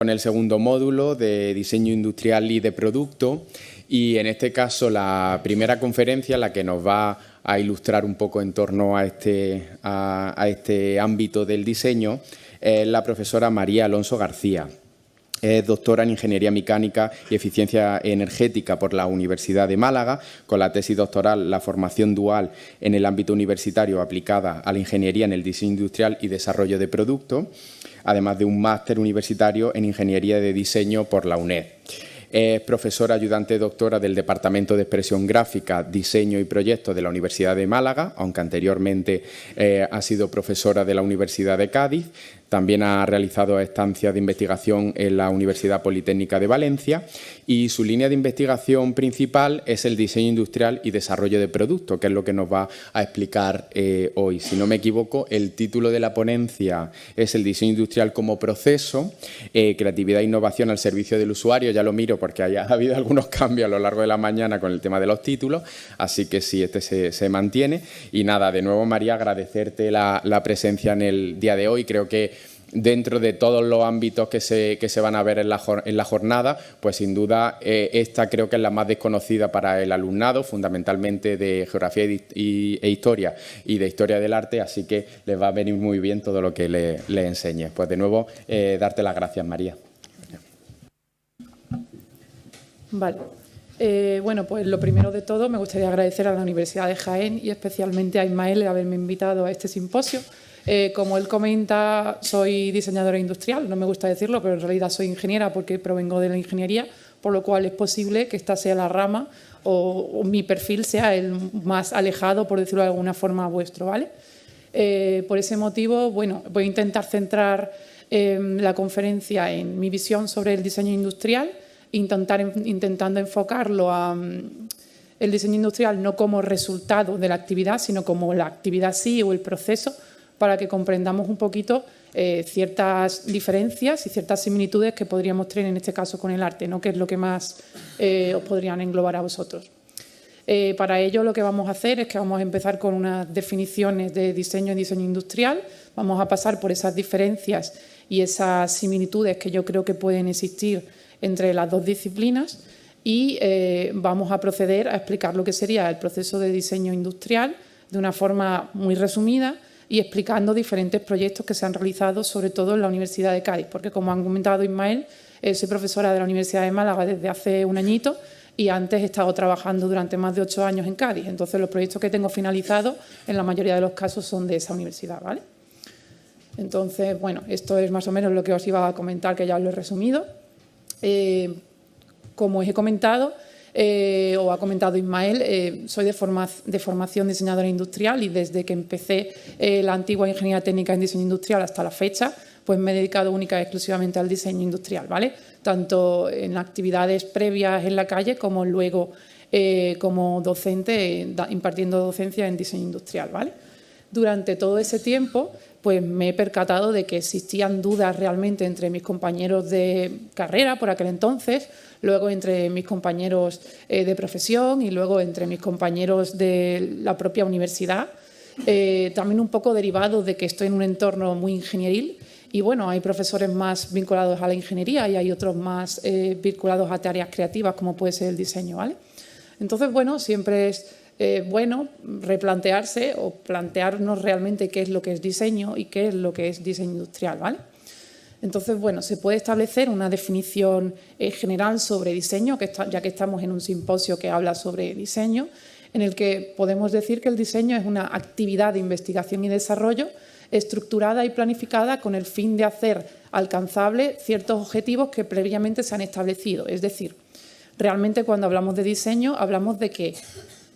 Con el segundo módulo de diseño industrial y de producto, y en este caso la primera conferencia, la que nos va a ilustrar un poco en torno a este ámbito del diseño, es la profesora María Alonso García. Es doctora en Ingeniería Mecánica y Eficiencia Energética por la Universidad de Málaga, con la tesis doctoral La formación dual en el ámbito universitario aplicada a la ingeniería en el diseño industrial y desarrollo de productos, además de un máster universitario en Ingeniería de Diseño por la UNED. Es profesora ayudante doctora del Departamento de Expresión Gráfica, Diseño y Proyectos de la Universidad de Málaga, aunque anteriormente ha sido profesora de la Universidad de Cádiz. También ha realizado estancias de investigación en la Universidad Politécnica de Valencia y su línea de investigación principal es el diseño industrial y desarrollo de productos, que es lo que nos va a explicar hoy. Si no me equivoco, el título de la ponencia es el diseño industrial como proceso, creatividad e innovación al servicio del usuario. Ya lo miro porque ha habido algunos cambios a lo largo de la mañana con el tema de los títulos, así que sí, este se mantiene. Y nada, de nuevo, María, agradecerte la presencia en el día de hoy. Creo que dentro de todos los ámbitos que se van a ver en la jornada, pues sin duda esta creo que es la más desconocida para el alumnado, fundamentalmente de Geografía e Historia y de Historia del Arte, así que les va a venir muy bien todo lo que le enseñes. Pues de nuevo, darte las gracias, María. Vale. Bueno, pues lo primero de todo me gustaría agradecer a la Universidad de Jaén y especialmente a Ismael de haberme invitado a este simposio. Como él comenta, soy diseñadora industrial, no me gusta decirlo, pero en realidad soy ingeniera porque provengo de la ingeniería, por lo cual es posible que esta sea la rama o mi perfil sea el más alejado, por decirlo de alguna forma, vuestro, ¿vale? Por ese motivo, bueno, voy a intentar centrar la conferencia en mi visión sobre el diseño industrial, intentando enfocarlo a el diseño industrial no como resultado de la actividad, sino como la actividad sí o el proceso, para que comprendamos un poquito ciertas diferencias y ciertas similitudes que podríamos tener en este caso con el arte, ¿no? Que es lo que más os podrían englobar a vosotros. Para ello lo que vamos a hacer es que vamos a empezar con unas definiciones de diseño y diseño industrial, vamos a pasar por esas diferencias y esas similitudes que yo creo que pueden existir entre las dos disciplinas y vamos a proceder a explicar lo que sería el proceso de diseño industrial de una forma muy resumida y explicando diferentes proyectos que se han realizado, sobre todo en la Universidad de Cádiz, porque como han comentado Ismael, soy profesora de la Universidad de Málaga desde hace un añito y antes he estado trabajando durante más de 8 años en Cádiz. Entonces, los proyectos que tengo finalizados, en la mayoría de los casos, son de esa universidad, ¿vale? Entonces, bueno, esto es más o menos lo que os iba a comentar, que ya os lo he resumido. Como os he comentado, o ha comentado Ismael, soy de formación diseñadora industrial y desde que empecé la antigua ingeniería técnica en diseño industrial hasta la fecha, pues me he dedicado única y exclusivamente al diseño industrial, ¿vale? Tanto en actividades previas en la calle como luego como docente impartiendo docencia en diseño industrial, ¿vale? Durante todo ese tiempo, pues me he percatado de que existían dudas realmente entre mis compañeros de carrera por aquel entonces, luego entre mis compañeros de profesión y luego entre mis compañeros de la propia universidad, también un poco derivado de que estoy en un entorno muy ingenieril y bueno, hay profesores más vinculados a la ingeniería y hay otros más vinculados a tareas creativas como puede ser el diseño, ¿vale? Entonces, bueno, siempre es bueno replantearse o plantearnos realmente qué es lo que es diseño y qué es lo que es diseño industrial, ¿vale? Entonces, bueno, se puede establecer una definición general sobre diseño, ya que estamos en un simposio que habla sobre diseño, en el que podemos decir que el diseño es una actividad de investigación y desarrollo estructurada y planificada con el fin de hacer alcanzable ciertos objetivos que previamente se han establecido. Es decir, realmente cuando hablamos de diseño hablamos de que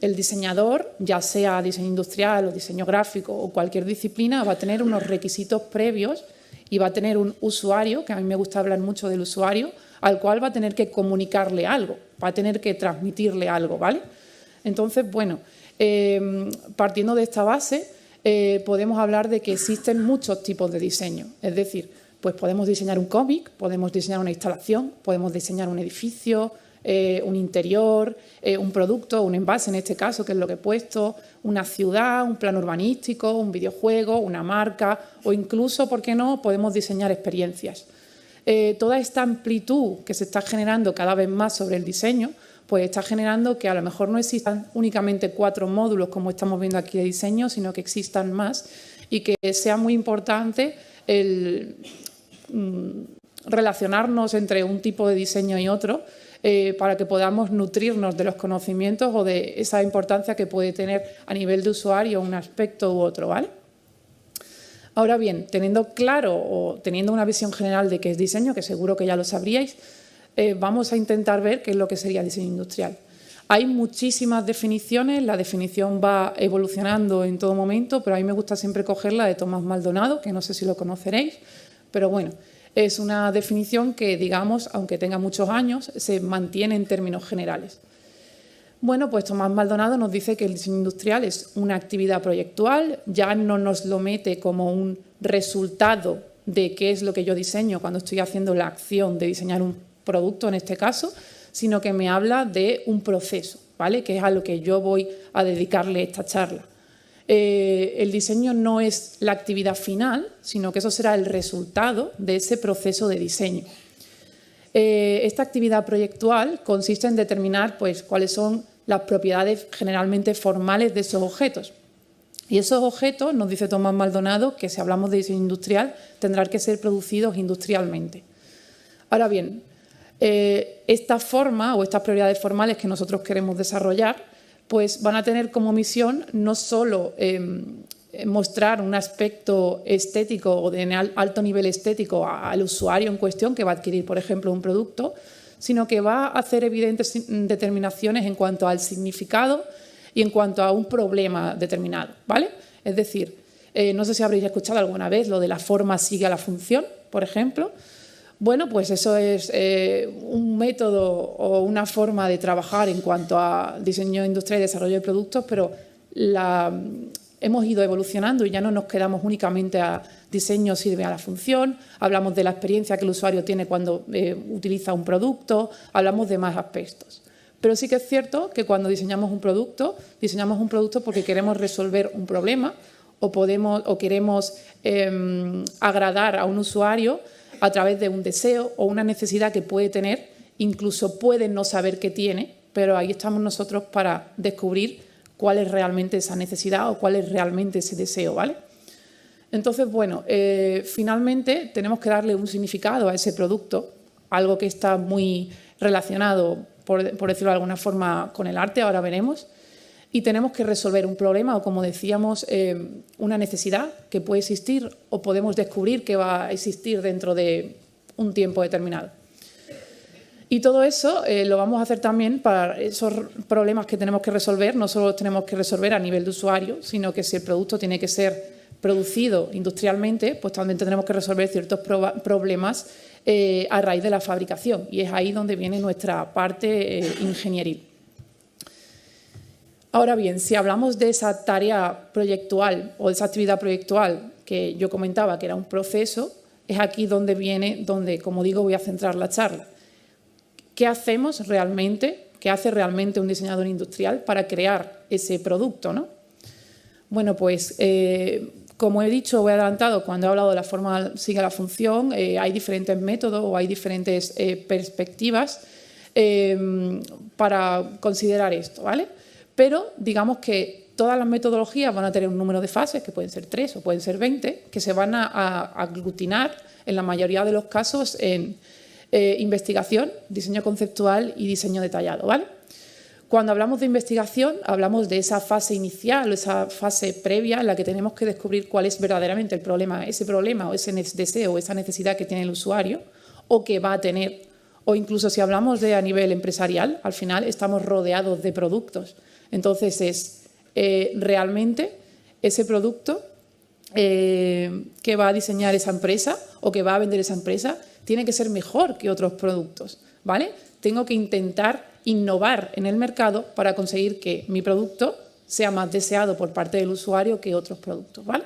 el diseñador, ya sea diseño industrial o diseño gráfico o cualquier disciplina, va a tener unos requisitos previos y va a tener un usuario, que a mí me gusta hablar mucho del usuario, al cual va a tener que comunicarle algo, va a tener que transmitirle algo, ¿vale? Entonces, bueno, partiendo de esta base, podemos hablar de que existen muchos tipos de diseño. Es decir, pues podemos diseñar un cómic, podemos diseñar una instalación, podemos diseñar un edificio, un interior, un producto, un envase en este caso, que es lo que he puesto, una ciudad, un plan urbanístico, un videojuego, una marca o incluso, ¿por qué no?, podemos diseñar experiencias. toda esta amplitud que se está generando cada vez más sobre el diseño, pues está generando que a lo mejor no existan únicamente 4 módulos como estamos viendo aquí de diseño, sino que existan más y que sea muy importante el relacionarnos entre un tipo de diseño y otro para que podamos nutrirnos de los conocimientos o de esa importancia que puede tener a nivel de usuario un aspecto u otro, ¿vale? Ahora bien, teniendo claro o teniendo una visión general de qué es diseño, que seguro que ya lo sabríais, vamos a intentar ver qué es lo que sería diseño industrial. Hay muchísimas definiciones, la definición va evolucionando en todo momento, pero a mí me gusta siempre coger la de Tomás Maldonado, que no sé si lo conoceréis, pero bueno, es una definición que, digamos, aunque tenga muchos años, se mantiene en términos generales. Bueno, pues Tomás Maldonado nos dice que el diseño industrial es una actividad proyectual, ya no nos lo mete como un resultado de qué es lo que yo diseño cuando estoy haciendo la acción de diseñar un producto en este caso, sino que me habla de un proceso, ¿vale? Que es a lo que yo voy a dedicarle esta charla. El diseño no es la actividad final, sino que eso será el resultado de ese proceso de diseño. Esta actividad proyectual consiste en determinar pues, cuáles son las propiedades generalmente formales de esos objetos. Y esos objetos, nos dice Tomás Maldonado, que si hablamos de diseño industrial, tendrán que ser producidos industrialmente. Ahora bien, esta forma o estas propiedades formales que nosotros queremos desarrollar, pues van a tener como misión no solo mostrar un aspecto estético o de alto nivel estético al usuario en cuestión que va a adquirir, por ejemplo, un producto, sino que va a hacer evidentes determinaciones en cuanto al significado y en cuanto a un problema determinado, ¿vale? Es decir, no sé si habréis escuchado alguna vez lo de la forma sigue a la función, por ejemplo. Bueno, pues eso es un método o una forma de trabajar en cuanto a diseño industrial y desarrollo de productos, pero hemos ido evolucionando y ya no nos quedamos únicamente a diseño sirve a la función, hablamos de la experiencia que el usuario tiene cuando utiliza un producto, hablamos de más aspectos. Pero sí que es cierto que cuando diseñamos un producto porque queremos resolver un problema o queremos agradar a un usuario a través de un deseo o una necesidad que puede tener, incluso puede no saber qué tiene, pero ahí estamos nosotros para descubrir cuál es realmente esa necesidad o cuál es realmente ese deseo, ¿vale? Entonces, bueno, finalmente tenemos que darle un significado a ese producto, algo que está muy relacionado, por decirlo de alguna forma, con el arte, ahora veremos, y tenemos que resolver un problema o, como decíamos, una necesidad que puede existir o podemos descubrir que va a existir dentro de un tiempo determinado. Y todo eso lo vamos a hacer también para esos problemas que tenemos que resolver. No solo los tenemos que resolver a nivel de usuario, sino que si el producto tiene que ser producido industrialmente, pues también tendremos que resolver ciertos problemas a raíz de la fabricación. Y es ahí donde viene nuestra parte ingenieril. Ahora bien, si hablamos de esa tarea proyectual o de esa actividad proyectual que yo comentaba que era un proceso, es aquí donde, como digo, voy a centrar la charla. ¿Qué hacemos realmente? ¿Qué hace realmente un diseñador industrial para crear ese producto, ¿no? Bueno, pues como he dicho o he adelantado cuando he hablado de la forma sigue la función, hay diferentes métodos o hay diferentes perspectivas para considerar esto, ¿vale? Pero digamos que todas las metodologías van a tener un número de fases, que pueden ser 3 o pueden ser 20, que se van a aglutinar en la mayoría de los casos en investigación, diseño conceptual y diseño detallado, ¿vale? Cuando hablamos de investigación, hablamos de esa fase inicial o esa fase previa en la que tenemos que descubrir cuál es verdaderamente el problema, ese problema o ese deseo o esa necesidad que tiene el usuario o que va a tener. O incluso si hablamos de a nivel empresarial, al final estamos rodeados de productos. Entonces es realmente ese producto que va a diseñar esa empresa o que va a vender esa empresa tiene que ser mejor que otros productos, ¿vale? Tengo que intentar innovar en el mercado para conseguir que mi producto sea más deseado por parte del usuario que otros productos, ¿vale?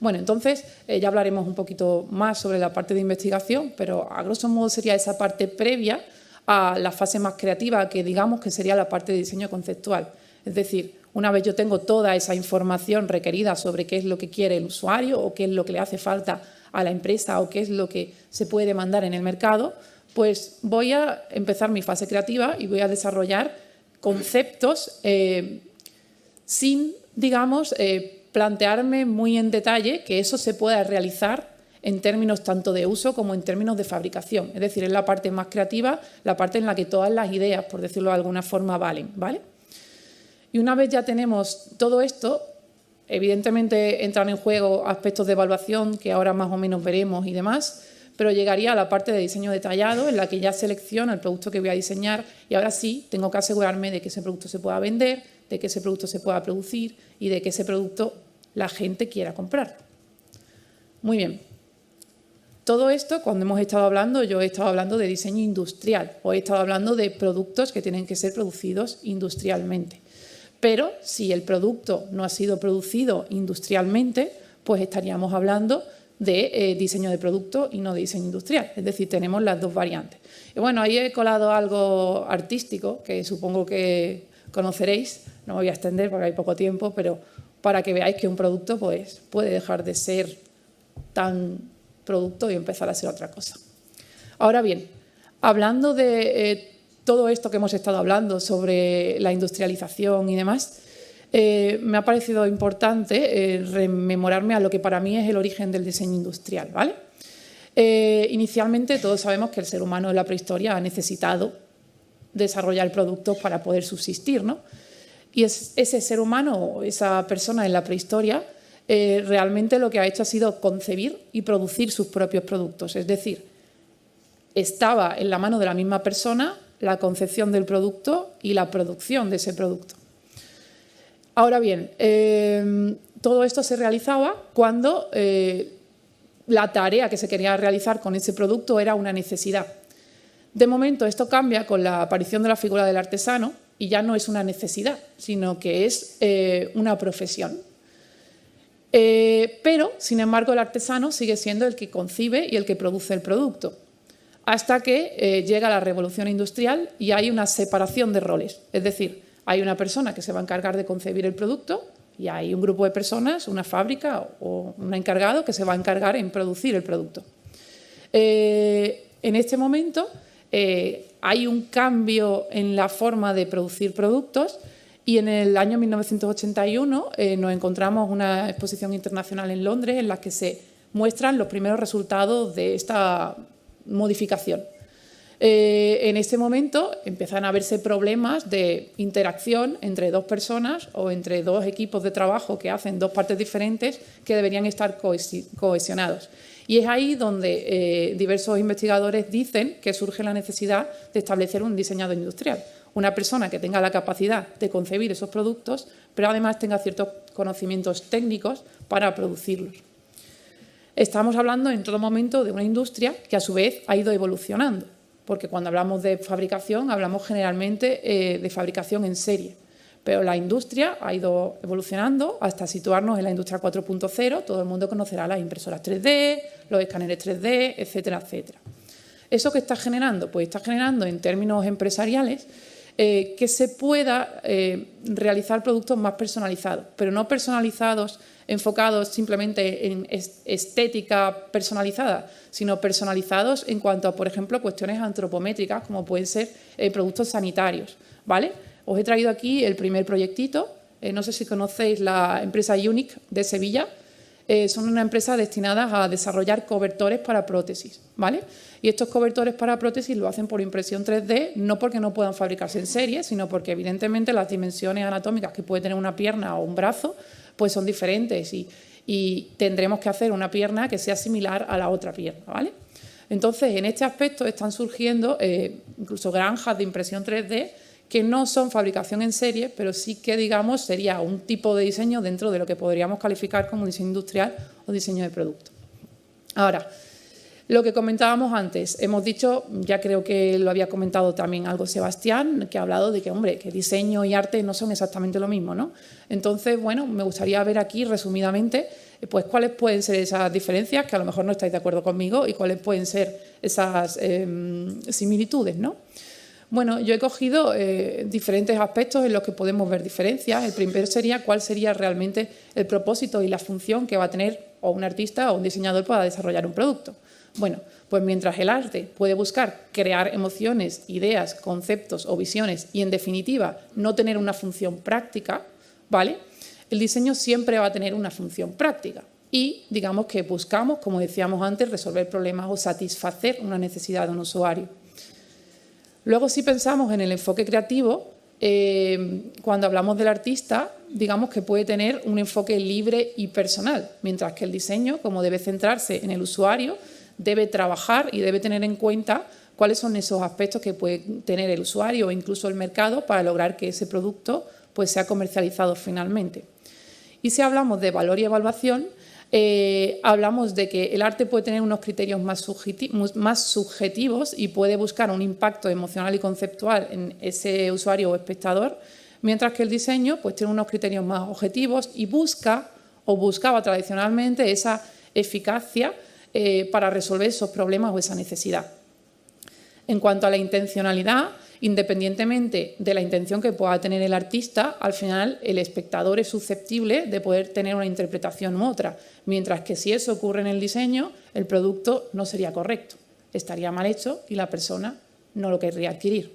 Bueno, entonces ya hablaremos un poquito más sobre la parte de investigación, pero a grosso modo sería esa parte previa a la fase más creativa, que digamos que sería la parte de diseño conceptual. Es decir, una vez yo tengo toda esa información requerida sobre qué es lo que quiere el usuario o qué es lo que le hace falta a la empresa o qué es lo que se puede demandar en el mercado, pues voy a empezar mi fase creativa y voy a desarrollar conceptos sin, digamos, plantearme muy en detalle que eso se pueda realizar en términos tanto de uso como en términos de fabricación. Es decir, es la parte más creativa, la parte en la que todas las ideas, por decirlo de alguna forma, valen, ¿vale? Y una vez ya tenemos todo esto, evidentemente entran en juego aspectos de evaluación que ahora más o menos veremos y demás, pero llegaría a la parte de diseño detallado en la que ya selecciono el producto que voy a diseñar y ahora sí tengo que asegurarme de que ese producto se pueda vender, de que ese producto se pueda producir y de que ese producto la gente quiera comprar. Muy bien. Todo esto, cuando hemos estado hablando, yo he estado hablando de diseño industrial o he estado hablando de productos que tienen que ser producidos industrialmente. Pero si el producto no ha sido producido industrialmente, pues estaríamos hablando de diseño de producto y no de diseño industrial. Es decir, tenemos las dos variantes. Y bueno, ahí he colado algo artístico que supongo que conoceréis. No me voy a extender porque hay poco tiempo, pero para que veáis que un producto pues, puede dejar de ser tan producto y empezar a ser otra cosa. Ahora bien, hablando de todo esto que hemos estado hablando sobre la industrialización y demás, me ha parecido importante rememorarme a lo que para mí es el origen del diseño industrial, ¿vale? Inicialmente todos sabemos que el ser humano en la prehistoria ha necesitado desarrollar productos para poder subsistir, ¿no? Y ese ser humano, esa persona en la prehistoria, realmente lo que ha hecho ha sido concebir y producir sus propios productos. Es decir, estaba en la mano de la misma persona la concepción del producto y la producción de ese producto. Ahora bien, todo esto se realizaba cuando la tarea que se quería realizar con ese producto era una necesidad. De momento esto cambia con la aparición de la figura del artesano y ya no es una necesidad, sino que es una profesión. Pero, sin embargo, el artesano sigue siendo el que concibe y el que produce el producto, hasta que llega la revolución industrial y hay una separación de roles. Es decir, hay una persona que se va a encargar de concebir el producto y hay un grupo de personas, una fábrica o un encargado que se va a encargar en producir el producto. En este momento hay un cambio en la forma de producir productos. Y en el año 1981 nos encontramos una exposición internacional en Londres en la que se muestran los primeros resultados de esta modificación. En este momento empiezan a verse problemas de interacción entre dos personas o entre dos equipos de trabajo que hacen dos partes diferentes que deberían estar cohesionados. Y es ahí donde diversos investigadores dicen que surge la necesidad de establecer un diseñador industrial. Una persona que tenga la capacidad de concebir esos productos, pero además tenga ciertos conocimientos técnicos para producirlos. Estamos hablando en todo momento de una industria que a su vez ha ido evolucionando, porque cuando hablamos de fabricación hablamos generalmente de fabricación en serie, pero la industria ha ido evolucionando hasta situarnos en la industria 4.0, todo el mundo conocerá las impresoras 3D, los escáneres 3D, etcétera, etcétera. ¿Eso qué está generando? Pues está generando en términos empresariales que se pueda realizar productos más personalizados, pero no personalizados enfocados simplemente en estética personalizada, sino personalizados en cuanto a, por ejemplo, cuestiones antropométricas, como pueden ser productos sanitarios, ¿vale? Os he traído aquí el primer proyectito, no sé si conocéis la empresa Unic de Sevilla. Son una empresa destinada a desarrollar cobertores para prótesis, ¿vale? Y estos cobertores para prótesis lo hacen por impresión 3D, no porque no puedan fabricarse en serie, sino porque evidentemente las dimensiones anatómicas que puede tener una pierna o un brazo pues son diferentes y tendremos que hacer una pierna que sea similar a la otra pierna, ¿vale? Entonces, en este aspecto están surgiendo incluso granjas de impresión 3D que no son fabricación en serie, pero sí que, digamos, sería un tipo de diseño dentro de lo que podríamos calificar como diseño industrial o diseño de producto. Ahora, lo que comentábamos antes, hemos dicho, ya creo que lo había comentado también algo Sebastián, que ha hablado de que, hombre, que diseño y arte no son exactamente lo mismo, ¿no? Entonces, bueno, me gustaría ver aquí, resumidamente, pues cuáles pueden ser esas diferencias, que a lo mejor no estáis de acuerdo conmigo, y cuáles pueden ser esas similitudes, ¿no? Bueno, yo he cogido diferentes aspectos en los que podemos ver diferencias. El primero sería cuál sería realmente el propósito y la función que va a tener o un artista o un diseñador pueda desarrollar un producto. Bueno, pues mientras el arte puede buscar crear emociones, ideas, conceptos o visiones y, en definitiva, no tener una función práctica, ¿vale? El diseño siempre va a tener una función práctica y, digamos que buscamos, como decíamos antes, resolver problemas o satisfacer una necesidad de un usuario. Luego, si pensamos en el enfoque creativo, cuando hablamos del artista, digamos que puede tener un enfoque libre y personal, mientras que el diseño, como debe centrarse en el usuario, debe trabajar y debe tener en cuenta cuáles son esos aspectos que puede tener el usuario o incluso el mercado para lograr que ese producto pues, sea comercializado finalmente. Y si hablamos de valor y evaluación, hablamos de que el arte puede tener unos criterios más subjetivos y puede buscar un impacto emocional y conceptual en ese usuario o espectador, mientras que el diseño pues, tiene unos criterios más objetivos y busca o buscaba tradicionalmente esa eficacia para resolver esos problemas o esa necesidad. En cuanto a la intencionalidad, independientemente de la intención que pueda tener el artista, al final el espectador es susceptible de poder tener una interpretación u otra, mientras que si eso ocurre en el diseño, el producto no sería correcto, estaría mal hecho y la persona no lo querría adquirir.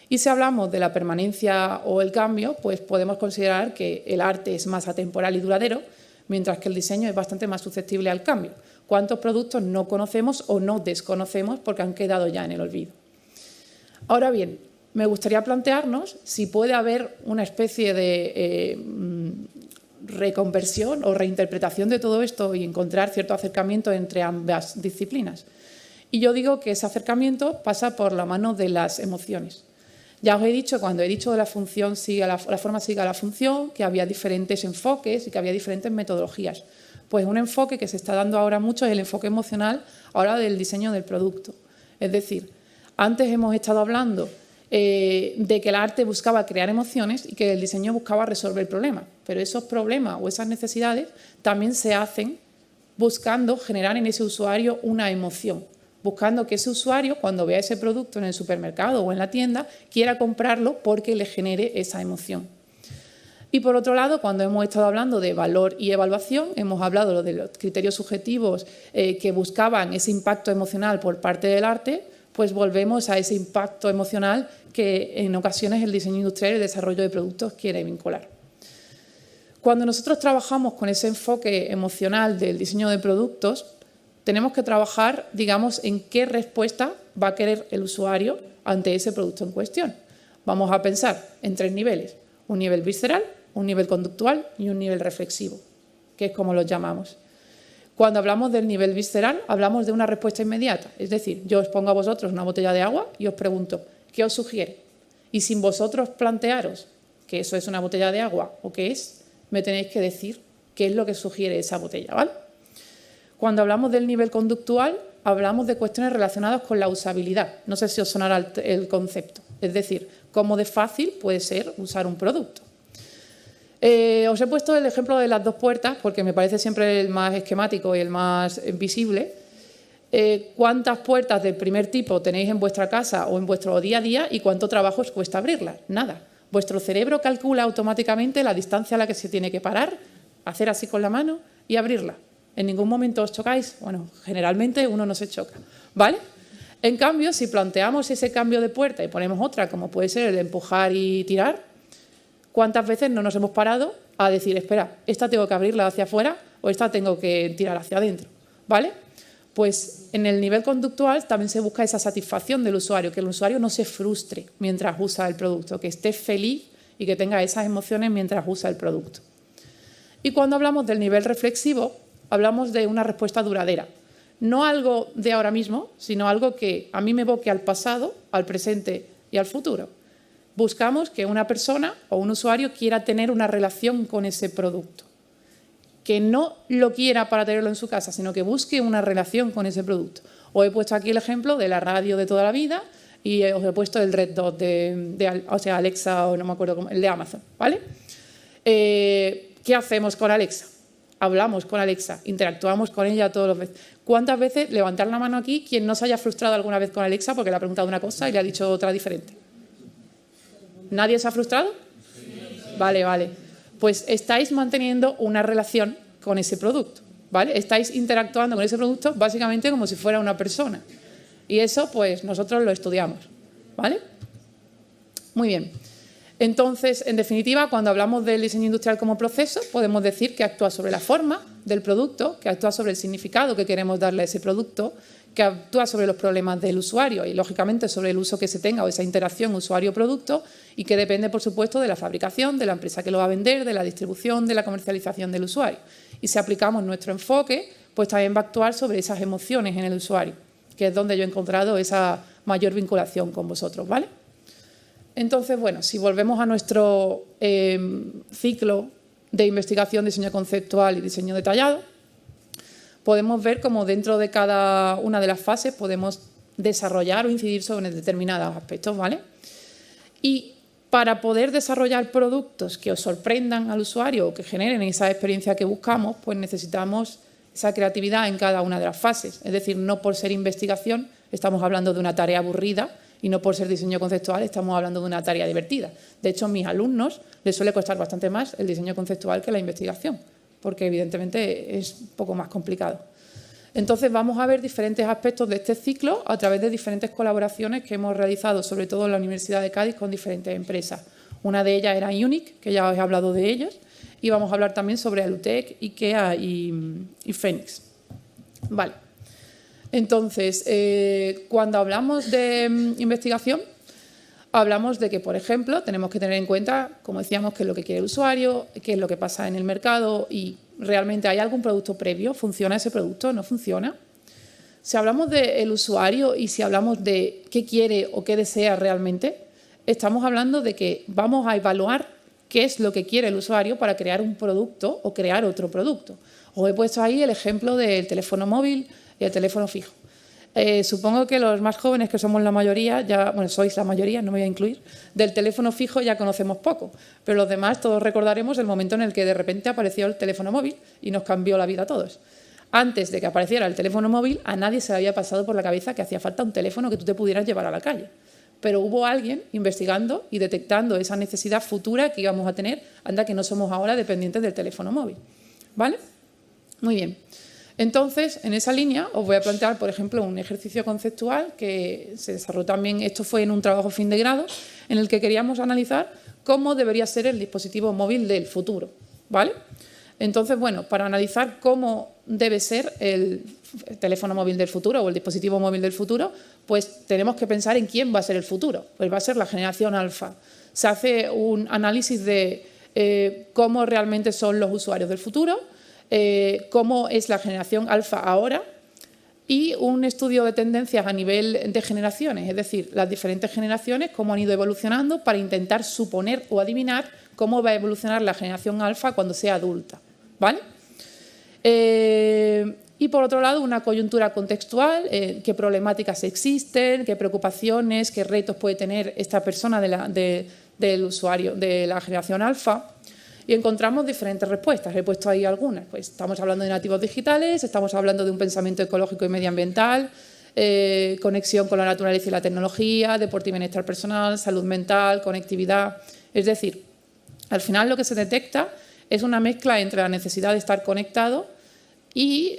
Y si hablamos de la permanencia o el cambio, pues podemos considerar que el arte es más atemporal y duradero, mientras que el diseño es bastante más susceptible al cambio. ¿Cuántos productos no conocemos o no desconocemos porque han quedado ya en el olvido? Ahora bien, me gustaría plantearnos si puede haber una especie de reconversión o reinterpretación de todo esto y encontrar cierto acercamiento entre ambas disciplinas. Y yo digo que ese acercamiento pasa por la mano de las emociones. Ya os he dicho, cuando he dicho de la función la forma sigue a la función, que había diferentes enfoques y que había diferentes metodologías. Pues un enfoque que se está dando ahora mucho es el enfoque emocional ahora del diseño del producto. Es decir, antes hemos estado hablando de que el arte buscaba crear emociones y que el diseño buscaba resolver problemas, pero esos problemas o esas necesidades también se hacen buscando generar en ese usuario una emoción, buscando que ese usuario, cuando vea ese producto en el supermercado o en la tienda, quiera comprarlo porque le genere esa emoción. Y por otro lado, cuando hemos estado hablando de valor y evaluación, hemos hablado de los criterios subjetivos que buscaban ese impacto emocional por parte del arte, pues volvemos a ese impacto emocional que en ocasiones el diseño industrial y el desarrollo de productos quiere vincular. Cuando nosotros trabajamos con ese enfoque emocional del diseño de productos, tenemos que trabajar, digamos, en qué respuesta va a querer el usuario ante ese producto en cuestión. Vamos a pensar en 3 niveles: un nivel visceral, un nivel conductual y un nivel reflexivo, que es como los llamamos. Cuando hablamos del nivel visceral, hablamos de una respuesta inmediata. Es decir, yo os pongo a vosotros una botella de agua y os pregunto, ¿qué os sugiere? Y sin vosotros plantearos que eso es una botella de agua o qué es, me tenéis que decir qué es lo que sugiere esa botella, ¿vale? Cuando hablamos del nivel conductual, hablamos de cuestiones relacionadas con la usabilidad. No sé si os sonará el concepto. Es decir, cómo de fácil puede ser usar un producto. Os he puesto el ejemplo de las 2 puertas porque me parece siempre el más esquemático y el más visible. ¿Cuántas puertas del primer tipo tenéis en vuestra casa o en vuestro día a día y cuánto trabajo os cuesta abrirlas? Nada. Vuestro cerebro calcula automáticamente la distancia a la que se tiene que parar, hacer así con la mano y abrirla. ¿En ningún momento os chocáis? Bueno, generalmente uno no se choca, ¿vale? En cambio, si planteamos ese cambio de puerta y ponemos otra, como puede ser el de empujar y tirar, ¿cuántas veces no nos hemos parado a decir, espera, esta tengo que abrirla hacia afuera o esta tengo que tirar hacia adentro? ¿Vale? Pues en el nivel conductual también se busca esa satisfacción del usuario, que el usuario no se frustre mientras usa el producto, que esté feliz y que tenga esas emociones mientras usa el producto. Y cuando hablamos del nivel reflexivo, hablamos de una respuesta duradera. No algo de ahora mismo, sino algo que a mí me evoque al pasado, al presente y al futuro. Buscamos que una persona o un usuario quiera tener una relación con ese producto. Que no lo quiera para tenerlo en su casa, sino que busque una relación con ese producto. Os he puesto aquí el ejemplo de la radio de toda la vida y os he puesto el Red Dot o sea, Alexa o no me acuerdo cómo, el de Amazon, ¿vale? ¿Qué hacemos con Alexa? Hablamos con Alexa, interactuamos con ella todos los veces. ¿Cuántas veces, levantar la mano aquí, quien no se haya frustrado alguna vez con Alexa porque le ha preguntado una cosa y le ha dicho otra diferente? ¿Nadie se ha frustrado? Sí. Vale. Pues estáis manteniendo una relación con ese producto. ¿vale? Estáis interactuando con ese producto básicamente como si fuera una persona. Y eso, pues, nosotros lo estudiamos, ¿vale? Muy bien. Entonces, en definitiva, cuando hablamos del diseño industrial como proceso, podemos decir que actúa sobre la forma del producto, que actúa sobre el significado que queremos darle a ese producto, que actúa sobre los problemas del usuario y, lógicamente, sobre el uso que se tenga o esa interacción usuario-producto y que depende, por supuesto, de la fabricación, de la empresa que lo va a vender, de la distribución, de la comercialización del usuario. Y si aplicamos nuestro enfoque, pues también va a actuar sobre esas emociones en el usuario, que es donde yo he encontrado esa mayor vinculación con vosotros, ¿vale? Entonces, bueno, si volvemos a nuestro ciclo de investigación, diseño conceptual y diseño detallado, podemos ver cómo dentro de cada una de las fases podemos desarrollar o incidir sobre determinados aspectos, ¿vale? Y para poder desarrollar productos que os sorprendan al usuario o que generen esa experiencia que buscamos, pues necesitamos esa creatividad en cada una de las fases. Es decir, no por ser investigación estamos hablando de una tarea aburrida y no por ser diseño conceptual estamos hablando de una tarea divertida. De hecho, a mis alumnos les suele costar bastante más el diseño conceptual que la investigación, porque evidentemente es un poco más complicado. Entonces vamos a ver diferentes aspectos de este ciclo a través de diferentes colaboraciones que hemos realizado, sobre todo en la Universidad de Cádiz, con diferentes empresas. Una de ellas era Unic, que ya os he hablado de ellos, y vamos a hablar también sobre Alutec, IKEA y Fénix. Vale. Entonces, cuando hablamos de investigación, hablamos de que, por ejemplo, tenemos que tener en cuenta, como decíamos, qué es lo que quiere el usuario, qué es lo que pasa en el mercado y realmente hay algún producto previo, ¿funciona ese producto? ¿No funciona? Si hablamos del usuario y si hablamos de qué quiere o qué desea realmente, estamos hablando de que vamos a evaluar qué es lo que quiere el usuario para crear un producto o crear otro producto. Os he puesto ahí el ejemplo del teléfono móvil y el teléfono fijo. Supongo que los más jóvenes, que somos la mayoría, bueno, sois la mayoría, no me voy a incluir, del teléfono fijo ya conocemos poco, pero los demás todos recordaremos el momento en el que de repente apareció el teléfono móvil y nos cambió la vida a todos. Antes de que apareciera el teléfono móvil, a nadie se le había pasado por la cabeza que hacía falta un teléfono que tú te pudieras llevar a la calle. Pero hubo alguien investigando y detectando esa necesidad futura que íbamos a tener, anda que no somos ahora dependientes del teléfono móvil. ¿Vale? Muy bien. Entonces, en esa línea os voy a plantear, por ejemplo, un ejercicio conceptual que se desarrolló también, esto fue en un trabajo fin de grado, en el que queríamos analizar cómo debería ser el dispositivo móvil del futuro, ¿vale? Entonces, bueno, para analizar cómo debe ser el teléfono móvil del futuro o el dispositivo móvil del futuro, pues tenemos que pensar en quién va a ser el futuro. Pues va a ser la generación alfa. Se hace un análisis de cómo realmente son los usuarios del futuro, cómo es la generación alfa ahora y un estudio de tendencias a nivel de generaciones, es decir, las diferentes generaciones, cómo han ido evolucionando para intentar suponer o adivinar cómo va a evolucionar la generación alfa cuando sea adulta, ¿vale? Y por otro lado, una coyuntura contextual, qué problemáticas existen, qué preocupaciones, qué retos puede tener esta persona del usuario de la generación alfa. Y encontramos diferentes respuestas. He puesto ahí algunas. Pues estamos hablando de nativos digitales, estamos hablando de un pensamiento ecológico y medioambiental, conexión con la naturaleza y la tecnología, deporte y bienestar personal, salud mental, conectividad. Es decir, al final lo que se detecta es una mezcla entre la necesidad de estar conectado y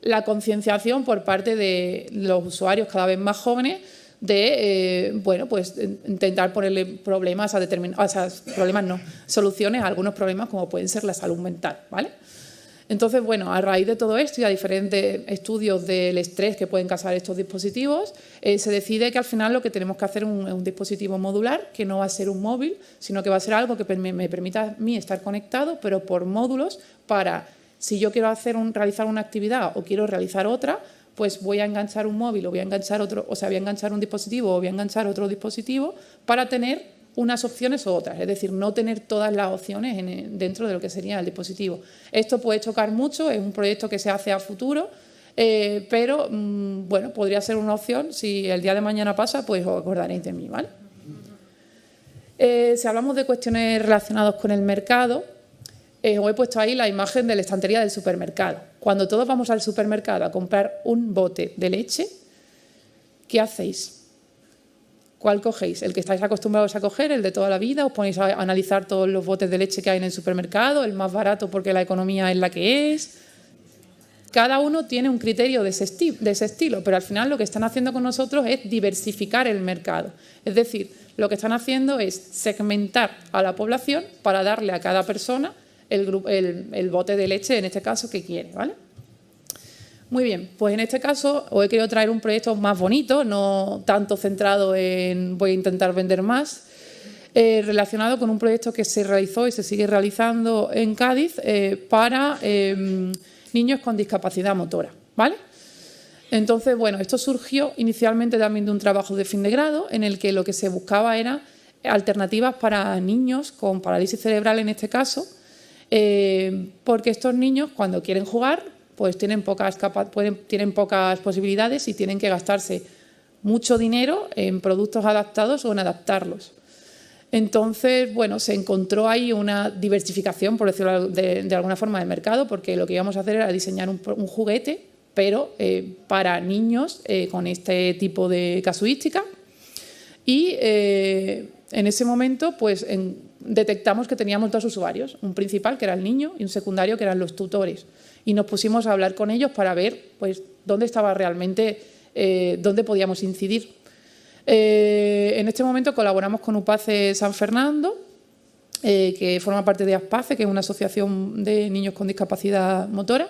la concienciación por parte de los usuarios cada vez más jóvenes de bueno, pues intentar ponerle problemas a determinados, problemas no, soluciones a algunos problemas como pueden ser la salud mental, ¿vale? Entonces, bueno, a raíz de todo esto y a diferentes estudios del estrés que pueden causar estos dispositivos, se decide que al final lo que tenemos que hacer es un dispositivo modular, que no va a ser un móvil, sino que va a ser algo que me permita a mí estar conectado, pero por módulos para, si yo quiero realizar una actividad o quiero realizar otra, pues voy a enganchar un móvil o voy a enganchar otro, o sea, voy a enganchar un dispositivo o voy a enganchar otro dispositivo para tener unas opciones u otras, es decir, no tener todas las opciones dentro de lo que sería el dispositivo. Esto puede chocar mucho, es un proyecto que se hace a futuro, pero bueno, podría ser una opción. Si el día de mañana pasa, pues os acordaréis de mí, ¿vale? Si hablamos de cuestiones relacionadas con el mercado, os he puesto ahí la imagen de la estantería del supermercado. Cuando todos vamos al supermercado a comprar un bote de leche, ¿qué hacéis? ¿Cuál cogéis? ¿El que estáis acostumbrados a coger, el de toda la vida? ¿Os ponéis a analizar todos los botes de leche que hay en el supermercado? ¿El más barato porque la economía es la que es? Cada uno tiene un criterio de ese estilo, pero al final lo que están haciendo con nosotros es diversificar el mercado. Es decir, lo que están haciendo es segmentar a la población para darle a cada persona el bote de leche, en este caso, que quiere, ¿vale? Muy bien, pues en este caso os he querido traer un proyecto más bonito, no tanto centrado en voy a intentar vender más, relacionado con un proyecto que se realizó y se sigue realizando en Cádiz para niños con discapacidad motora, ¿vale? Entonces, bueno, esto surgió inicialmente también de un trabajo de fin de grado en el que lo que se buscaba era alternativas para niños con parálisis cerebral en este caso, porque estos niños cuando quieren jugar pues tienen pocas posibilidades y tienen que gastarse mucho dinero en productos adaptados o en adaptarlos. Entonces, bueno, se encontró ahí una diversificación, por decirlo de alguna forma, del mercado, porque lo que íbamos a hacer era diseñar un juguete, pero para niños con este tipo de casuística. Y en ese momento, pues detectamos que teníamos dos usuarios, un principal, que era el niño, y un secundario, que eran los tutores. Y nos pusimos a hablar con ellos para ver pues, dónde estaba realmente, dónde podíamos incidir. En este momento colaboramos con UPACE San Fernando, que forma parte de ASPACE, que es una asociación de niños con discapacidad motora,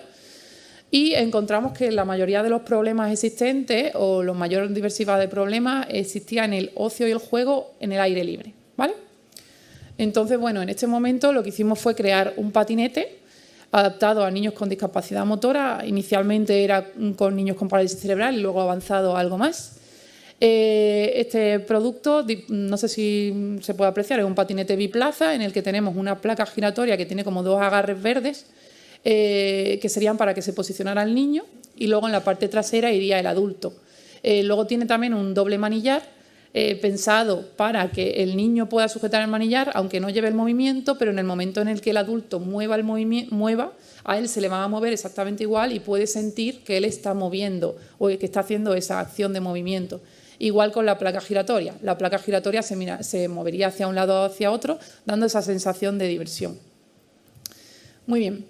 y encontramos que la mayoría de los problemas existentes o la mayor diversidad de problemas existía en el ocio y el juego en el aire libre, ¿vale? Entonces, bueno, en este momento lo que hicimos fue crear un patinete adaptado a niños con discapacidad motora. Inicialmente era con niños con parálisis cerebral y luego ha avanzado a algo más. Este producto, no sé si se puede apreciar, es un patinete biplaza en el que tenemos una placa giratoria que tiene como dos agarres verdes que serían para que se posicionara el niño, y luego en la parte trasera iría el adulto. Luego tiene también un doble manillar pensado para que el niño pueda sujetar el manillar aunque no lleve el movimiento, pero en el momento en el que el adulto mueva, a él se le va a mover exactamente igual y puede sentir que él está moviendo o que está haciendo esa acción de movimiento. Igual con la placa giratoria. La placa giratoria se movería hacia un lado o hacia otro, dando esa sensación de diversión. Muy bien.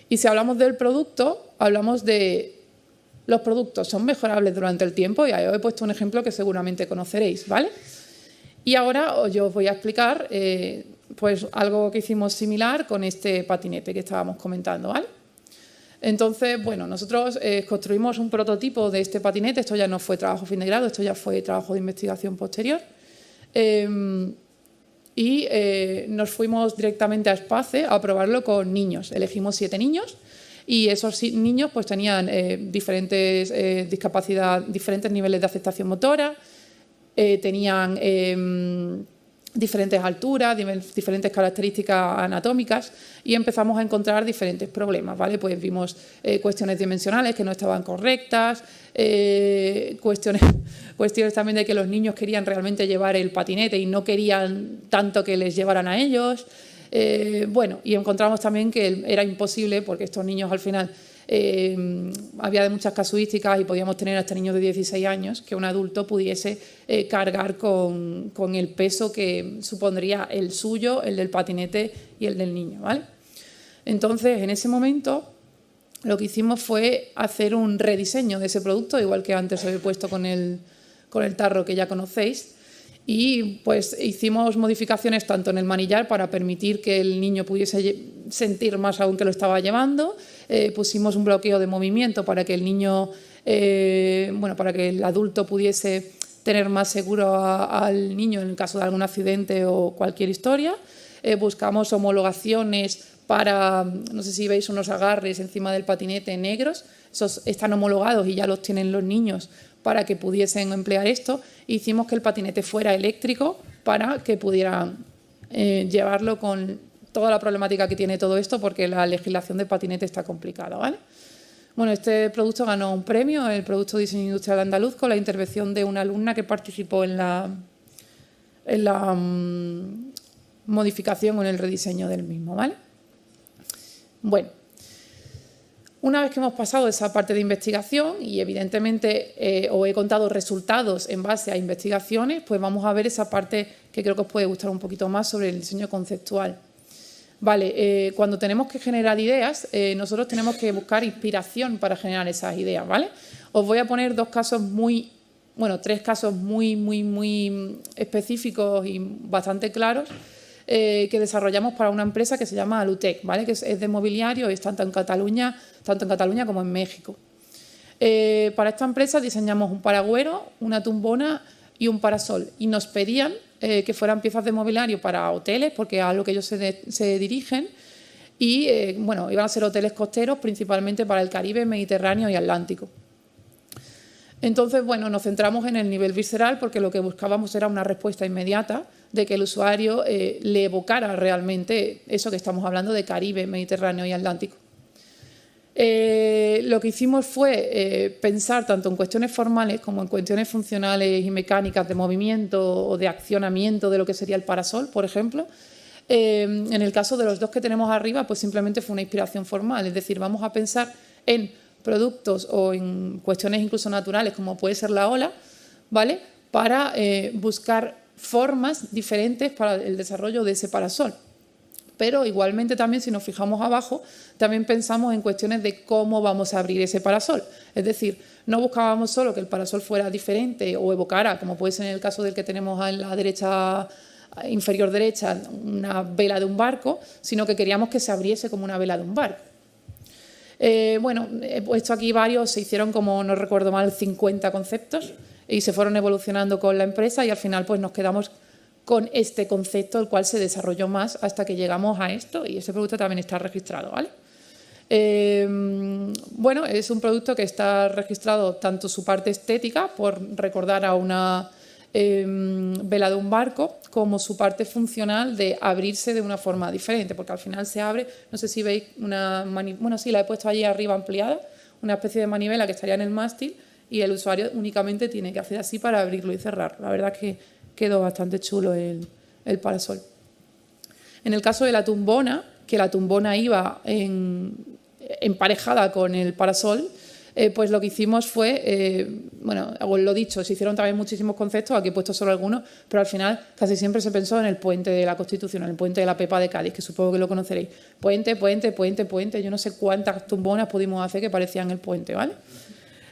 Y si hablamos del producto, hablamos de los productos son mejorables durante el tiempo, y ahí os he puesto un ejemplo que seguramente conoceréis, ¿vale? Y ahora yo os voy a explicar pues algo que hicimos similar con este patinete que estábamos comentando, ¿vale? Entonces, bueno, nosotros construimos un prototipo de este patinete. Esto ya no fue trabajo fin de grado, esto ya fue trabajo de investigación posterior. Nos fuimos directamente a ASPACE a probarlo con niños. Elegimos 7 niños y esos niños pues tenían diferentes niveles de aceptación motora, tenían diferentes alturas, diferentes características anatómicas, y empezamos a encontrar diferentes problemas, ¿vale? Pues vimos cuestiones dimensionales que no estaban correctas, cuestiones también de que los niños querían realmente llevar el patinete y no querían tanto que les llevaran a ellos. Bueno, y encontramos también que era imposible, porque estos niños al final había de muchas casuísticas y podíamos tener hasta niños de 16 años, que un adulto pudiese cargar con el peso que supondría el suyo, el del patinete y el del niño, ¿vale? Entonces, en ese momento, lo que hicimos fue hacer un rediseño de ese producto, igual que antes os he puesto con el tarro que ya conocéis, y pues hicimos modificaciones tanto en el manillar para permitir que el niño pudiese sentir más aún que lo estaba llevando. Pusimos un bloqueo de movimiento para que el niño, para que el adulto pudiese tener más seguro al niño en el caso de algún accidente o cualquier historia. Buscamos homologaciones para, no sé si veis unos agarres encima del patinete negros, esos están homologados y ya los tienen los niños para que pudiesen emplear esto. Hicimos que el patinete fuera eléctrico para que pudieran llevarlo con toda la problemática que tiene todo esto, porque la legislación de patinete está complicada, ¿vale? Bueno, este producto ganó un premio, el Producto Diseño Industrial Andaluz, con la intervención de una alumna que participó en la modificación o en el rediseño del mismo, ¿vale? Bueno, una vez que hemos pasado esa parte de investigación y evidentemente os he contado resultados en base a investigaciones, pues vamos a ver esa parte que creo que os puede gustar un poquito más sobre el diseño conceptual. Vale, cuando tenemos que generar ideas, nosotros tenemos que buscar inspiración para generar esas ideas, ¿vale? Os voy a poner tres casos muy específicos y bastante claros que desarrollamos para una empresa que se llama Alutec, ¿vale? Que es de mobiliario y es tanto en Cataluña como en México. Para esta empresa diseñamos un paragüero, una tumbona y un parasol, y nos pedían que fueran piezas de mobiliario para hoteles, porque es a lo que ellos se dirigen, y iban a ser hoteles costeros, principalmente para el Caribe, Mediterráneo y Atlántico. Entonces, nos centramos en el nivel visceral porque lo que buscábamos era una respuesta inmediata de que el usuario le evocara realmente eso que estamos hablando de Caribe, Mediterráneo y Atlántico. Lo que hicimos fue pensar tanto en cuestiones formales como en cuestiones funcionales y mecánicas de movimiento o de accionamiento de lo que sería el parasol, por ejemplo. En el caso de los dos que tenemos arriba, pues simplemente fue una inspiración formal, es decir, vamos a pensar en productos o en cuestiones incluso naturales, como puede ser la ola, ¿vale? Para buscar formas diferentes para el desarrollo de ese parasol. Pero igualmente también, si nos fijamos abajo, también pensamos en cuestiones de cómo vamos a abrir ese parasol. Es decir, no buscábamos solo que el parasol fuera diferente o evocara, como puede ser en el caso del que tenemos en la derecha, inferior derecha, una vela de un barco, sino que queríamos que se abriese como una vela de un barco. He puesto aquí varios, se hicieron, como no recuerdo mal, 50 conceptos y se fueron evolucionando con la empresa y al final pues nos quedamos con este concepto, el cual se desarrolló más hasta que llegamos a esto, y ese producto también está registrado, ¿vale? Es un producto que está registrado tanto su parte estética, por recordar a una vela de un barco, como su parte funcional de abrirse de una forma diferente, porque al final se abre, no sé si veis sí, la he puesto allí arriba ampliada, una especie de manivela que estaría en el mástil y el usuario únicamente tiene que hacer así para abrirlo y cerrarlo. La verdad es que quedó bastante chulo el parasol. En el caso de la tumbona, que la tumbona iba emparejada con el parasol, pues lo que hicimos fue, os lo he dicho, se hicieron también muchísimos conceptos, aquí he puesto solo algunos, pero al final casi siempre se pensó en el puente de la Constitución, en el puente de la Pepa de Cádiz, que supongo que lo conoceréis. Puente, yo no sé cuántas tumbonas pudimos hacer que parecían el puente, ¿vale?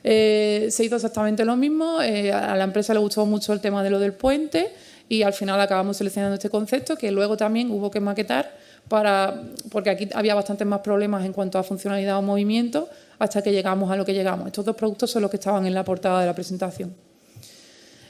Se hizo exactamente lo mismo, a la empresa le gustó mucho el tema de lo del puente y al final acabamos seleccionando este concepto, que luego también hubo que maquetar porque aquí había bastantes más problemas en cuanto a funcionalidad o movimiento hasta que llegamos a lo que llegamos. Estos dos productos son los que estaban en la portada de la presentación.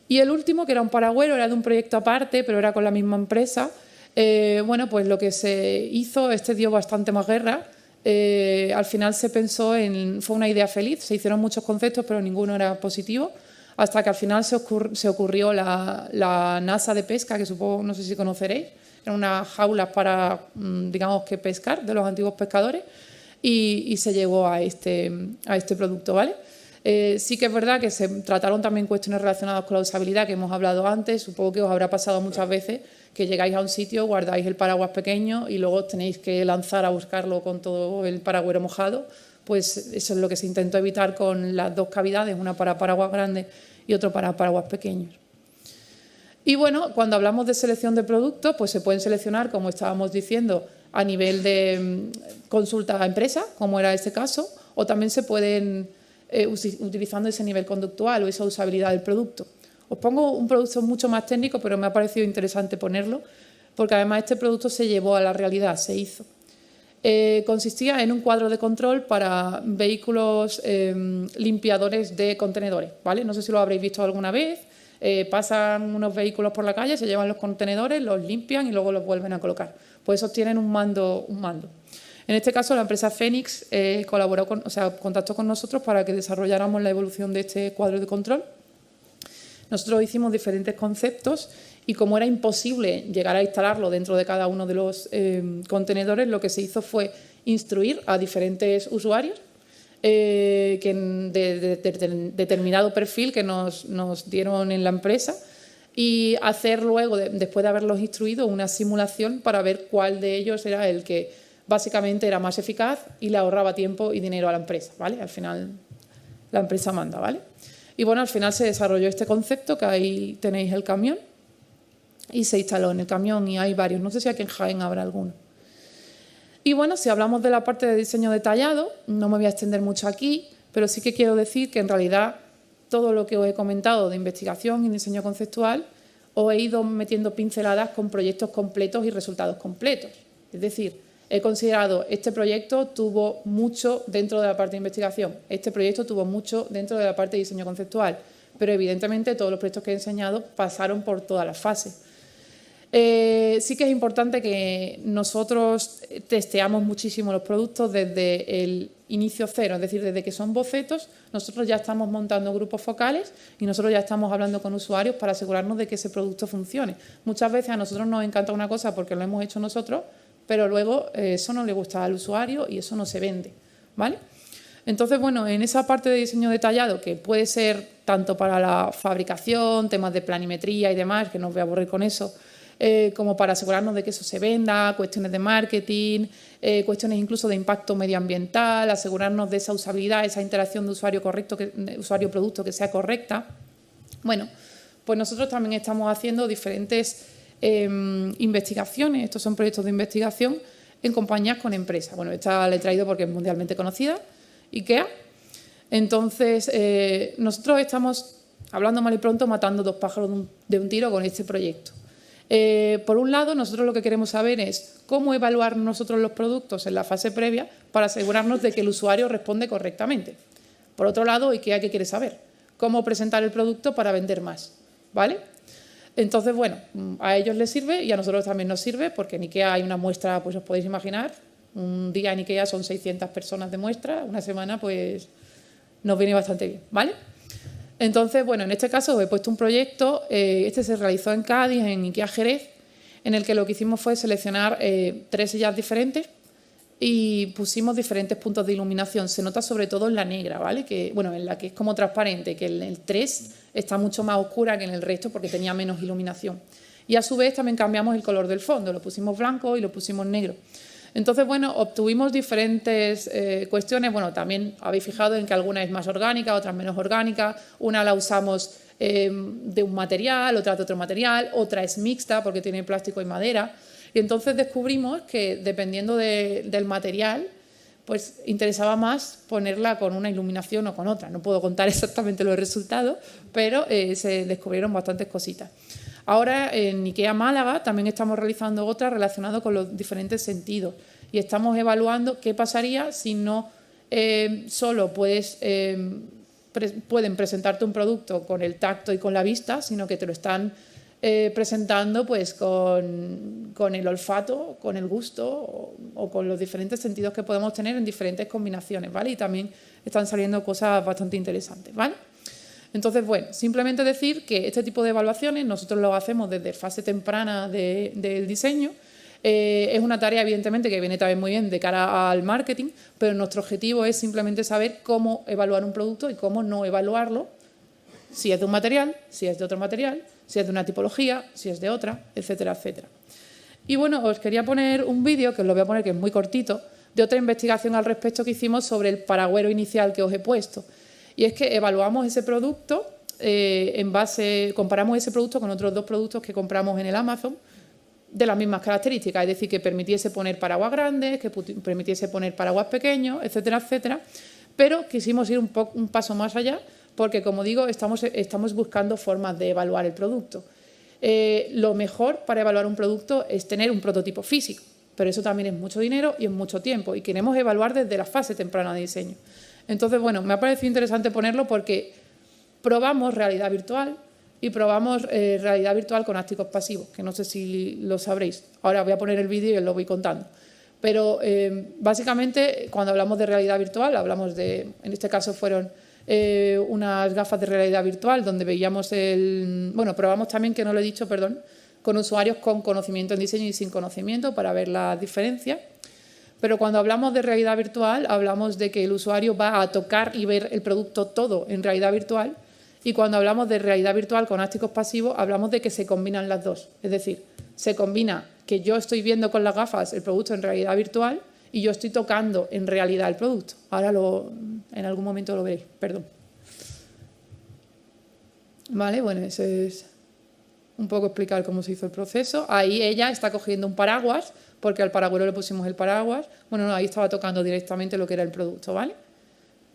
Y el último, que era un paragüero, era de un proyecto aparte, pero era con la misma empresa. Pues lo que se hizo, dio bastante más guerra. Al final se pensó fue una idea feliz, se hicieron muchos conceptos, pero ninguno era positivo, hasta que al final se ocurrió la nasa de pesca, que supongo, no sé si conoceréis, eran unas jaulas para, digamos, que pescar, de los antiguos pescadores, y se llegó a este producto, ¿vale? Sí que es verdad que se trataron también cuestiones relacionadas con la usabilidad que hemos hablado antes. Supongo que os habrá pasado muchas veces que llegáis a un sitio, guardáis el paraguas pequeño y luego tenéis que lanzar a buscarlo con todo el paragüero mojado. Pues eso es lo que se intentó evitar con las dos cavidades, una para paraguas grandes y otro para paraguas pequeños. Y cuando hablamos de selección de productos, pues se pueden seleccionar, como estábamos diciendo, a nivel de consulta a empresa, como era este caso, o también se pueden utilizando ese nivel conductual o esa usabilidad del producto. Os pongo un producto mucho más técnico, pero me ha parecido interesante ponerlo, porque además este producto se llevó a la realidad, se hizo. Consistía en un cuadro de control para vehículos limpiadores de contenedores, ¿vale? No sé si lo habréis visto alguna vez. Pasan unos vehículos por la calle, se llevan los contenedores, los limpian y luego los vuelven a colocar. Pues esos tienen un mando. En este caso, la empresa Fénix contactó con nosotros para que desarrolláramos la evolución de este cuadro de control. Nosotros hicimos diferentes conceptos y como era imposible llegar a instalarlo dentro de cada uno de los contenedores, lo que se hizo fue instruir a diferentes usuarios de determinado perfil que nos dieron en la empresa y hacer luego, después de haberlos instruido, una simulación para ver cuál de ellos era el que básicamente era más eficaz y le ahorraba tiempo y dinero a la empresa, ¿vale? Al final la empresa manda, ¿vale? Y al final se desarrolló este concepto, que ahí tenéis el camión, y se instaló en el camión y hay varios, no sé si aquí en Jaén habrá alguno. Y bueno, si hablamos de la parte de diseño detallado, no me voy a extender mucho aquí, pero sí que quiero decir que en realidad todo lo que os he comentado de investigación y diseño conceptual, os he ido metiendo pinceladas con proyectos completos y resultados completos. Es decir, he considerado este proyecto tuvo mucho dentro de la parte de investigación, este proyecto tuvo mucho dentro de la parte de diseño conceptual, pero evidentemente todos los proyectos que he enseñado pasaron por todas las fases. Sí que es importante que nosotros testeamos muchísimo los productos desde el inicio cero, es decir, desde que son bocetos, nosotros ya estamos montando grupos focales y nosotros ya estamos hablando con usuarios para asegurarnos de que ese producto funcione. Muchas veces a nosotros nos encanta una cosa porque lo hemos hecho nosotros, pero luego eso no le gusta al usuario y eso no se vende, ¿vale? Entonces, bueno, en esa parte de diseño detallado, que puede ser tanto para la fabricación, temas de planimetría y demás, que no os voy a aburrir con eso, como para asegurarnos de que eso se venda, cuestiones de marketing, cuestiones incluso de impacto medioambiental, asegurarnos de esa usabilidad, esa interacción de usuario-producto que sea correcta. Bueno, pues nosotros también estamos haciendo diferentes investigaciones, estos son proyectos de investigación en compañías con empresas. Bueno, esta la he traído porque es mundialmente conocida, IKEA. Entonces, nosotros estamos, hablando mal y pronto, matando dos pájaros de un tiro con este proyecto. Por un lado, nosotros lo que queremos saber es cómo evaluar nosotros los productos en la fase previa para asegurarnos de que el usuario responde correctamente. Por otro lado, IKEA, ¿qué quiere saber? Cómo presentar el producto para vender más, ¿vale? Entonces, bueno, a ellos les sirve y a nosotros también nos sirve porque en IKEA hay una muestra, pues os podéis imaginar, un día en IKEA son 600 personas de muestra, una semana pues nos viene bastante bien, ¿vale? Entonces, bueno, en este caso os he puesto un proyecto, este se realizó en Cádiz, en IKEA Jerez, en el que lo que hicimos fue seleccionar 3 sillas diferentes y pusimos diferentes puntos de iluminación. Se nota sobre todo en la negra, ¿vale? Que, bueno, en la que es como transparente, que en el 3 está mucho más oscura que en el resto porque tenía menos iluminación. Y a su vez también cambiamos el color del fondo, lo pusimos blanco y lo pusimos negro. Entonces, bueno, obtuvimos diferentes cuestiones. Bueno, también habéis fijado en que alguna es más orgánica, otras menos orgánica. Una la usamos de un material, otra de otro material, otra es mixta porque tiene plástico y madera. Y entonces descubrimos que dependiendo del material, pues interesaba más ponerla con una iluminación o con otra. No puedo contar exactamente los resultados, pero se descubrieron bastantes cositas. Ahora en IKEA Málaga también estamos realizando otra relacionada con los diferentes sentidos y estamos evaluando qué pasaría si no solo pueden presentarte un producto con el tacto y con la vista, sino que te lo están presentando pues con el olfato, con el gusto o con los diferentes sentidos que podemos tener en diferentes combinaciones, ¿vale? Y también están saliendo cosas bastante interesantes, ¿vale? Entonces, bueno, simplemente decir que este tipo de evaluaciones nosotros lo hacemos desde fase temprana del diseño. Es una tarea, evidentemente, que viene también muy bien de cara al marketing, pero nuestro objetivo es simplemente saber cómo evaluar un producto y cómo no evaluarlo, si es de un material, si es de otro material, si es de una tipología, si es de otra, etcétera, etcétera. Y bueno, os quería poner un vídeo, que os lo voy a poner, que es muy cortito, de otra investigación al respecto que hicimos sobre el paragüero inicial que os he puesto. Y es que evaluamos ese producto comparamos ese producto con otros 2 productos que compramos en el Amazon de las mismas características, es decir, que permitiese poner paraguas grandes, que permitiese poner paraguas pequeños, etcétera, etcétera. Pero quisimos ir un paso más allá porque, como digo, estamos buscando formas de evaluar el producto. Lo mejor para evaluar un producto es tener un prototipo físico, pero eso también es mucho dinero y es mucho tiempo y queremos evaluar desde la fase temprana de diseño. Entonces, bueno, me ha parecido interesante ponerlo porque probamos realidad virtual y probamos realidad virtual con ácticos pasivos, que no sé si lo sabréis. Ahora voy a poner el vídeo y os lo voy contando. Pero básicamente, cuando hablamos de realidad virtual, hablamos de, en este caso fueron unas gafas de realidad virtual donde veíamos bueno, probamos también, que no lo he dicho, perdón, con usuarios con conocimiento en diseño y sin conocimiento para ver las diferencias. Pero cuando hablamos de realidad virtual, hablamos de que el usuario va a tocar y ver el producto todo en realidad virtual. Y cuando hablamos de realidad virtual con ácticos pasivos, hablamos de que se combinan las dos. Es decir, se combina que yo estoy viendo con las gafas el producto en realidad virtual y yo estoy tocando en realidad el producto. Ahora en algún momento lo veréis, perdón. Vale, bueno, eso es... un poco explicar cómo se hizo el proceso. Ahí ella está cogiendo un paraguas, porque al paragüero le pusimos el paraguas. Bueno, no, ahí estaba tocando directamente lo que era el producto, ¿vale?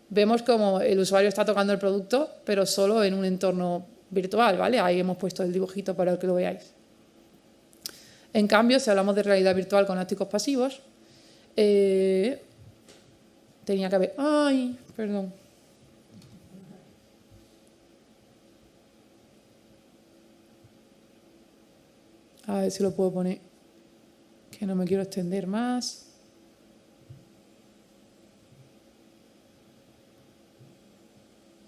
Vemos como el usuario está tocando el producto, pero solo en un entorno virtual, ¿vale? Ahí hemos puesto el dibujito para que lo veáis. En cambio, si hablamos de realidad virtual con ópticos pasivos, tenía que haber... ¡Ay! Perdón. A ver si lo puedo poner, que no me quiero extender más.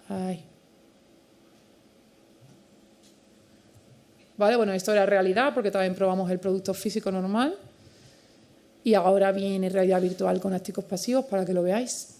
Ay. Vale, bueno, esto era realidad porque también probamos el producto físico normal. Y ahora viene realidad virtual con ópticos pasivos para que lo veáis.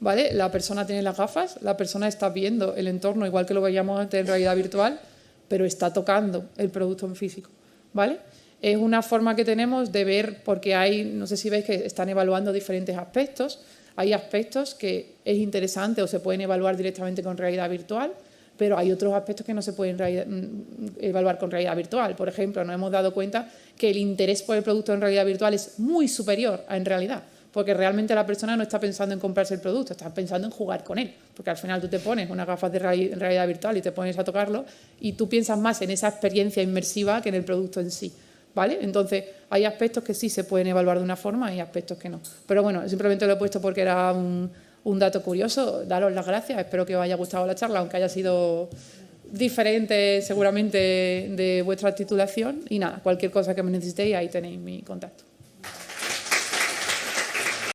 ¿Vale? La persona tiene las gafas, la persona está viendo el entorno igual que lo veíamos antes en realidad virtual, pero está tocando el producto en físico, ¿vale? Es una forma que tenemos de ver, porque hay, no sé si veis que están evaluando diferentes aspectos. Hay aspectos que es interesante o se pueden evaluar directamente con realidad virtual, pero hay otros aspectos que no se pueden evaluar con realidad virtual. Por ejemplo, nos hemos dado cuenta que el interés por el producto en realidad virtual es muy superior a en realidad, porque realmente la persona no está pensando en comprarse el producto, está pensando en jugar con él, porque al final tú te pones unas gafas de realidad virtual y te pones a tocarlo y tú piensas más en esa experiencia inmersiva que en el producto en sí, ¿vale? Entonces, hay aspectos que sí se pueden evaluar de una forma y aspectos que no. Pero bueno, simplemente lo he puesto porque era un dato curioso. Daros las gracias, espero que os haya gustado la charla, aunque haya sido diferente seguramente de vuestra titulación. Y nada, cualquier cosa que me necesitéis, ahí tenéis mi contacto.